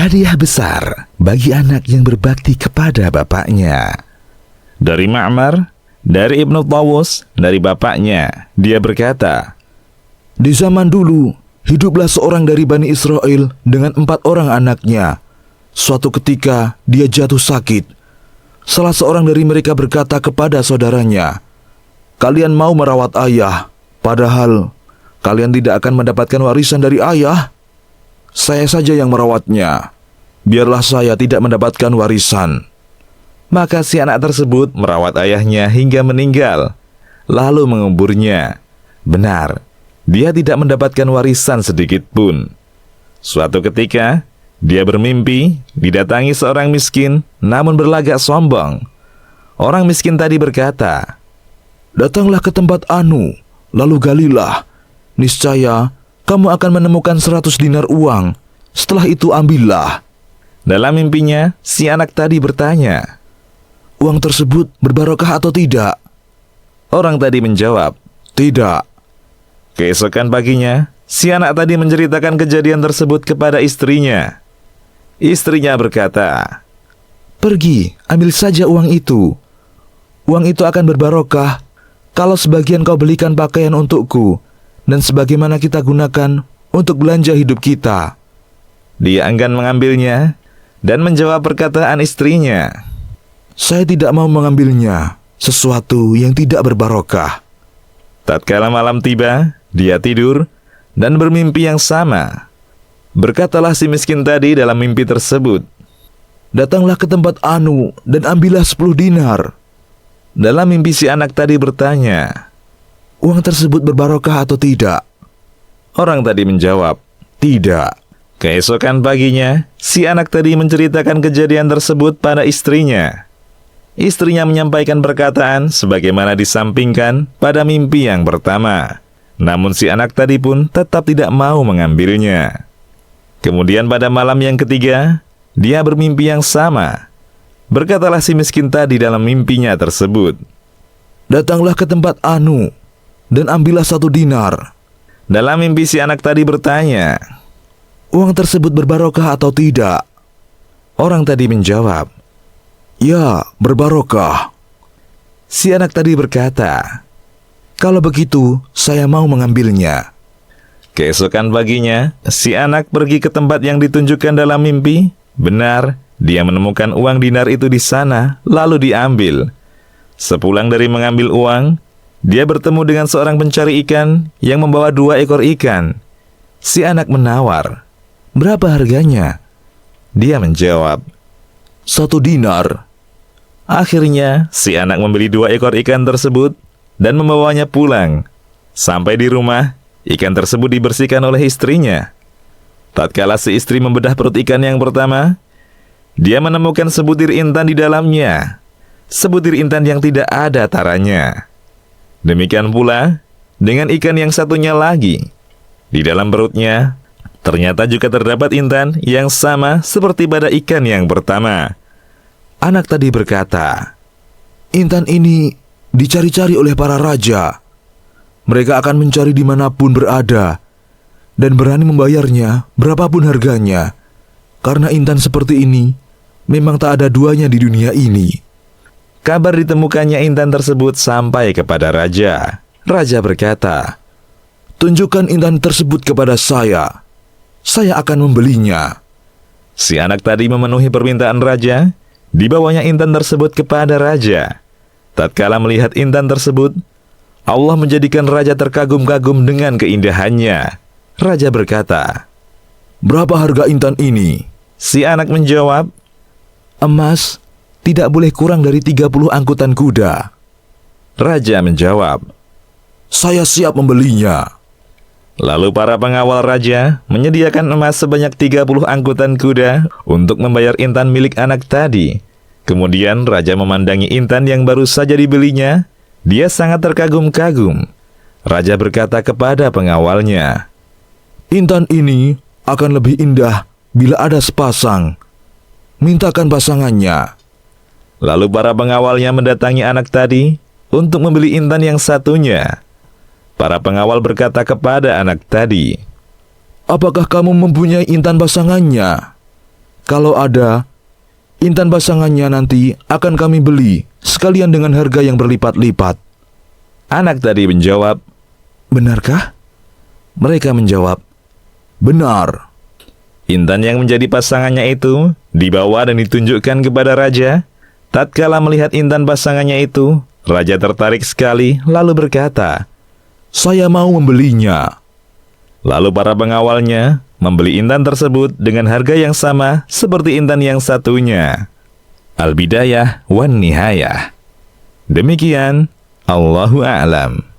hadiah besar bagi anak yang berbakti kepada bapaknya. Dari Ma'mar, dari Ibnu Tawus, dari bapaknya, dia berkata, di zaman dulu, hiduplah seorang dari Bani Israel dengan 4 orang anaknya. Suatu ketika, dia jatuh sakit. Salah seorang dari mereka berkata kepada saudaranya, kalian mau merawat ayah, padahal kalian tidak akan mendapatkan warisan dari ayah. Saya saja yang merawatnya. Biarlah saya tidak mendapatkan warisan. Maka si anak tersebut merawat ayahnya hingga meninggal, lalu menguburnya. Benar, dia tidak mendapatkan warisan sedikit pun. Suatu ketika, dia bermimpi didatangi seorang miskin, namun berlagak sombong. Orang miskin tadi berkata, datanglah ke tempat Anu, lalu galilah. Niscaya kamu akan menemukan 100 dinar uang. Setelah itu ambillah. Dalam mimpinya, si anak tadi bertanya, uang tersebut berbarokah atau tidak? Orang tadi menjawab, tidak. Keesokan paginya, si anak tadi menceritakan kejadian tersebut kepada istrinya. Istrinya berkata, pergi, ambil saja uang itu. Uang itu akan berbarokah kalau sebagian kau belikan pakaian untukku, dan sebagaimana kita gunakan untuk belanja hidup kita. Dia enggan mengambilnya dan menjawab perkataan istrinya, saya tidak mau mengambilnya, sesuatu yang tidak berbarokah. Tatkala malam tiba, dia tidur dan bermimpi yang sama. Berkatalah si miskin tadi dalam mimpi tersebut, datanglah ke tempat Anu dan ambillah 10 dinar. Dalam mimpi si anak tadi bertanya, uang tersebut berbarokah atau tidak? Orang tadi menjawab, tidak. Keesokan paginya, si anak tadi menceritakan kejadian tersebut pada istrinya. Istrinya menyampaikan perkataan sebagaimana disampingkan pada mimpi yang pertama. Namun si anak tadi pun tetap tidak mau mengambilnya. Kemudian pada malam yang ketiga, dia bermimpi yang sama. Berkatalah si miskin tadi dalam mimpinya tersebut, datanglah ke tempat Anu dan ambillah 1 dinar. Dalam mimpi si anak tadi bertanya, uang tersebut berbarokah atau tidak? Orang tadi menjawab, ya, berbarokah. Si anak tadi berkata, kalau begitu saya mau mengambilnya. Keesokan paginya, si anak pergi ke tempat yang ditunjukkan dalam mimpi. Benar, dia menemukan uang dinar itu di sana, lalu diambil. Sepulang dari mengambil uang, dia bertemu dengan seorang pencari ikan yang membawa 2 ekor ikan. Si anak menawar, berapa harganya? Dia menjawab, 1 dinar. Akhirnya, si anak membeli 2 ekor ikan tersebut dan membawanya pulang. Sampai di rumah, ikan tersebut dibersihkan oleh istrinya. Tatkala si istri membedah perut ikan yang pertama, dia menemukan sebutir intan di dalamnya. Sebutir intan yang tidak ada taranya. Demikian pula dengan ikan yang satunya lagi. Di dalam perutnya, ternyata juga terdapat intan yang sama seperti pada ikan yang pertama. Anak tadi berkata, intan ini dicari-cari oleh para raja. Mereka akan mencari dimanapun berada dan berani membayarnya berapapun harganya. Karena intan seperti ini memang tak ada duanya di dunia ini. Kabar ditemukannya intan tersebut sampai kepada raja. Raja berkata, tunjukkan intan tersebut kepada saya. Saya akan membelinya. Si anak tadi memenuhi permintaan raja. Dibawanya intan tersebut kepada raja. Tatkala melihat intan tersebut, Allah menjadikan raja terkagum-kagum dengan keindahannya. Raja berkata, berapa harga intan ini? Si anak menjawab, emas tidak boleh kurang dari 30 angkutan kuda. Raja menjawab, saya siap membelinya. Lalu para pengawal raja menyediakan emas sebanyak 30 angkutan kuda untuk membayar intan milik anak tadi. Kemudian raja memandangi intan yang baru saja dibelinya. Dia sangat terkagum-kagum. Raja berkata kepada pengawalnya, intan ini akan lebih indah bila ada sepasang. Mintakan pasangannya. Lalu para pengawalnya mendatangi anak tadi untuk membeli intan yang satunya. Para pengawal berkata kepada anak tadi, apakah kamu mempunyai intan pasangannya? Kalau ada, intan pasangannya nanti akan kami beli sekalian dengan harga yang berlipat-lipat. Anak tadi menjawab, benarkah? Mereka menjawab, benar. Intan yang menjadi pasangannya itu dibawa dan ditunjukkan kepada raja. Tatkala melihat intan pasangannya itu, raja tertarik sekali lalu berkata, saya mau membelinya. Lalu para pengawalnya membeli intan tersebut dengan harga yang sama seperti intan yang satunya. Al-Bidayah wan Nihayah. Demikian, Allahu a'lam.